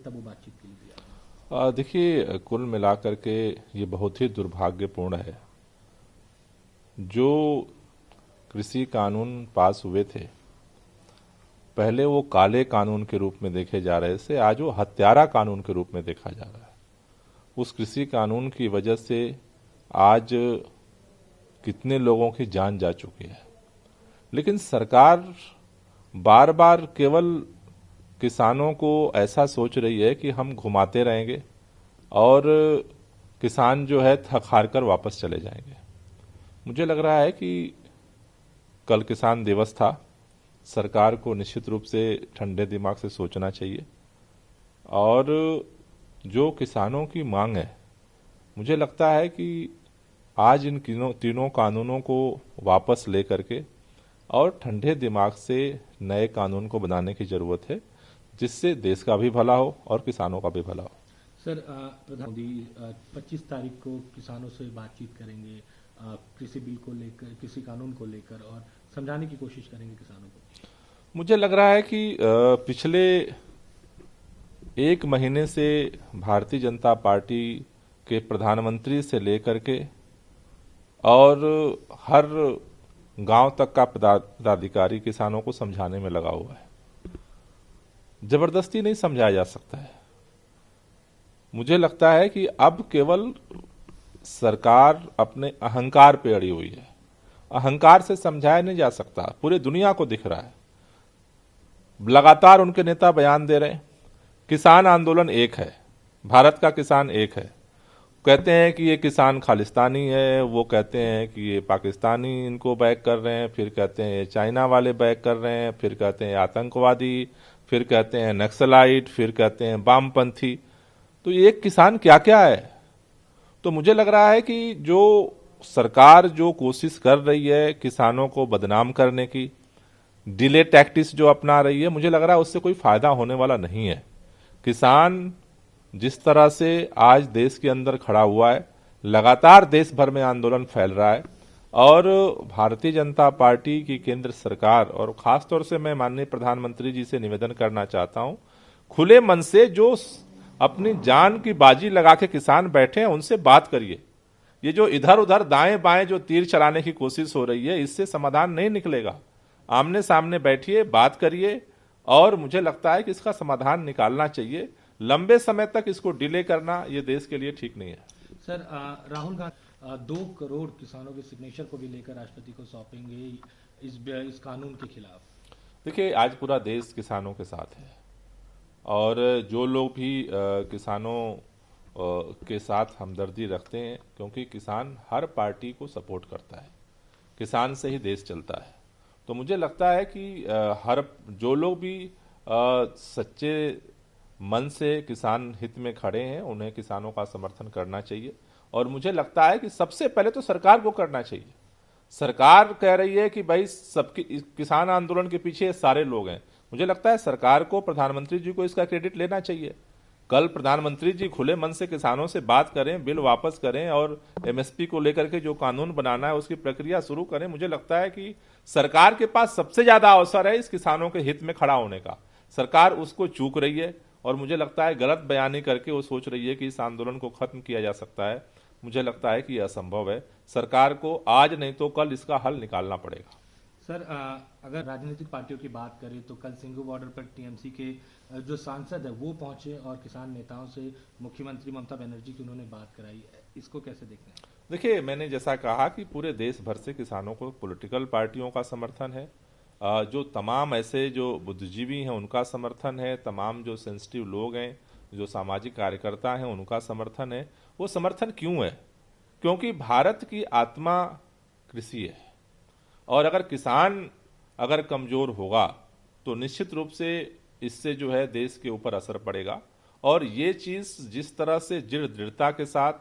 तब वो बातचीत के लिए तैयार हैं। देखिए, कुल मिलाकर के ये बहुत ही दुर्भाग्यपूर्ण है। जो कृषि कानून पास हुए थे, पहले वो काले कानून के रूप में देखे जा रहे थे, आज वो हत्यारा कानून के रूप में देखा जा रहा है। उस कृषि कानून की वजह से आज कितने लोगों की जान जा चुकी है। लेकिन सरकार बार बार केवल किसानों को ऐसा सोच रही है कि हम घुमाते रहेंगे और किसान जो है थक हार कर वापस चले जाएंगे। मुझे लग रहा है कि कल किसान दिवस था, सरकार को निश्चित रूप से ठंडे दिमाग से सोचना चाहिए और जो किसानों की मांग है, मुझे लगता है कि आज इन तीनों कानूनों को वापस ले करके और ठंडे दिमाग से नए कानून को बनाने की जरूरत है, जिससे देश का भी भला हो और किसानों का भी भला हो। सर, प्रधान मोदी 25 तारीख को किसानों से बातचीत करेंगे, कृषि बिल को लेकर, कृषि कानून को लेकर, और समझाने की कोशिश करेंगे किसानों को। मुझे लग रहा है कि पिछले एक महीने से भारतीय जनता पार्टी के प्रधानमंत्री से लेकर के और हर गांव तक का पदाधिकारी किसानों को समझाने में लगा हुआ है। जबरदस्ती नहीं समझाया जा सकता है। मुझे लगता है कि अब केवल सरकार अपने अहंकार पे अड़ी हुई है। अहंकार से समझाया नहीं जा सकता, पूरे दुनिया को दिख रहा है। लगातार उनके नेता बयान दे रहे हैं, किसान आंदोलन एक है, भारत का किसान एक है। कहते हैं कि ये किसान खालिस्तानी है, वो कहते हैं कि ये पाकिस्तानी इनको बैक कर रहे हैं, फिर कहते हैं ये चाइना वाले बैक कर रहे हैं, फिर कहते हैं आतंकवादी, फिर कहते हैं नक्सलाइट, फिर कहते हैं वामपंथी। तो ये एक किसान क्या क्या है। तो मुझे लग रहा है कि जो सरकार जो कोशिश कर रही है किसानों को बदनाम करने की, डिले टैक्टिक्स जो अपना रही है, मुझे लग रहा है उससे कोई फायदा होने वाला नहीं है। किसान जिस तरह से आज देश के अंदर खड़ा हुआ है, लगातार देश भर में आंदोलन फैल रहा है और भारतीय जनता पार्टी की केंद्र सरकार और खासतौर से मैं माननीय प्रधानमंत्री जी से निवेदन करना चाहता हूं, खुले मन से जो अपनी जान की बाजी लगा के किसान बैठे हैं उनसे बात करिए। ये जो इधर उधर दाएं बाएं जो तीर चलाने की कोशिश हो रही है, इससे समाधान नहीं निकलेगा। आमने सामने बैठिए, बात करिए और मुझे लगता है कि इसका समाधान निकालना चाहिए। लंबे समय तक इसको डिले करना ये देश के लिए ठीक नहीं है। सर, राहुल गांधी 2 करोड़ किसानों के सिग्नेचर को भी लेकर राष्ट्रपति को सौंपेंगे इस कानून के खिलाफ। देखिए, आज पूरा देश किसानों के साथ है और जो लोग भी किसानों के साथ हमदर्दी रखते हैं, क्योंकि किसान हर पार्टी को सपोर्ट करता है, किसान से ही देश चलता है। तो मुझे लगता है कि हर जो लोग भी सच्चे मन से किसान हित में खड़े हैं, उन्हें किसानों का समर्थन करना चाहिए। और मुझे लगता है कि सबसे पहले तो सरकार को करना चाहिए। सरकार कह रही है कि भाई सबके किसान आंदोलन के पीछे सारे लोग हैं। मुझे लगता है सरकार को, प्रधानमंत्री जी को इसका क्रेडिट लेना चाहिए। कल प्रधानमंत्री जी खुले मन से किसानों से बात करें, बिल वापस करें और एमएसपी को लेकर के जो कानून बनाना है उसकी प्रक्रिया शुरू करें। मुझे लगता है कि सरकार के पास सबसे ज्यादा अवसर है इस किसानों के हित में खड़ा होने का। सरकार उसको चूक रही है और मुझे लगता है गलत बयानी करके वो सोच रही है कि इस आंदोलन को खत्म किया जा सकता है। मुझे लगता है कि यह असंभव है। सरकार को आज नहीं तो कल इसका हल निकालना पड़ेगा। सर, अगर राजनीतिक पार्टियों की बात करें तो कल सिंघू बॉर्डर पर टीएमसी के जो सांसद है वो पहुंचे और किसान नेताओं से मुख्यमंत्री ममता बनर्जी की उन्होंने बात कराई। इसको कैसे देखते हैं? देखिए, मैंने जैसा कहा कि पूरे देश भर से किसानों को पॉलिटिकल पार्टियों का समर्थन है, जो तमाम ऐसे जो बुद्धिजीवी हैं उनका समर्थन है, तमाम जो सेंसिटिव लोग हैं, जो सामाजिक कार्यकर्ता हैं उनका समर्थन है। वो समर्थन क्यों है? क्योंकि भारत की आत्मा कृषि है और अगर किसान अगर कमजोर होगा तो निश्चित रूप से इससे जो है देश के ऊपर असर पड़ेगा। और ये चीज जिस तरह से दृढ़ता के साथ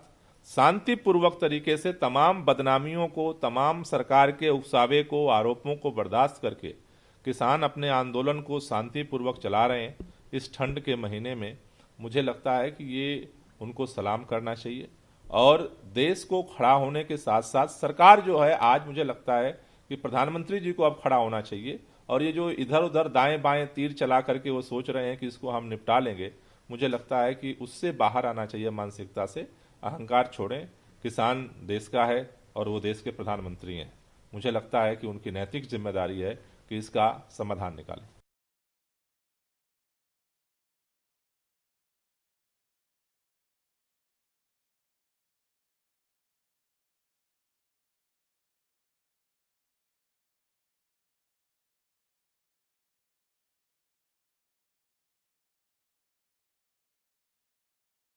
शांतिपूर्वक तरीके से तमाम बदनामियों को, तमाम सरकार के उकसावे को, आरोपों को बर्दाश्त करके किसान अपने आंदोलन को शांतिपूर्वक चला रहे हैं इस ठंड के महीने में, मुझे लगता है कि ये उनको सलाम करना चाहिए। और देश को खड़ा होने के साथ साथ सरकार जो है, आज मुझे लगता है कि प्रधानमंत्री जी को अब खड़ा होना चाहिए। और ये जो इधर उधर दाएं बाएं तीर चला करके वो सोच रहे हैं कि इसको हम निपटा लेंगे, मुझे लगता है कि उससे बाहर आना चाहिए मानसिकता से, अहंकार छोड़ें। किसान देश का है और वो देश के प्रधानमंत्री हैं। मुझे लगता है कि उनकी नैतिक जिम्मेदारी है कि इसका समाधान निकालें।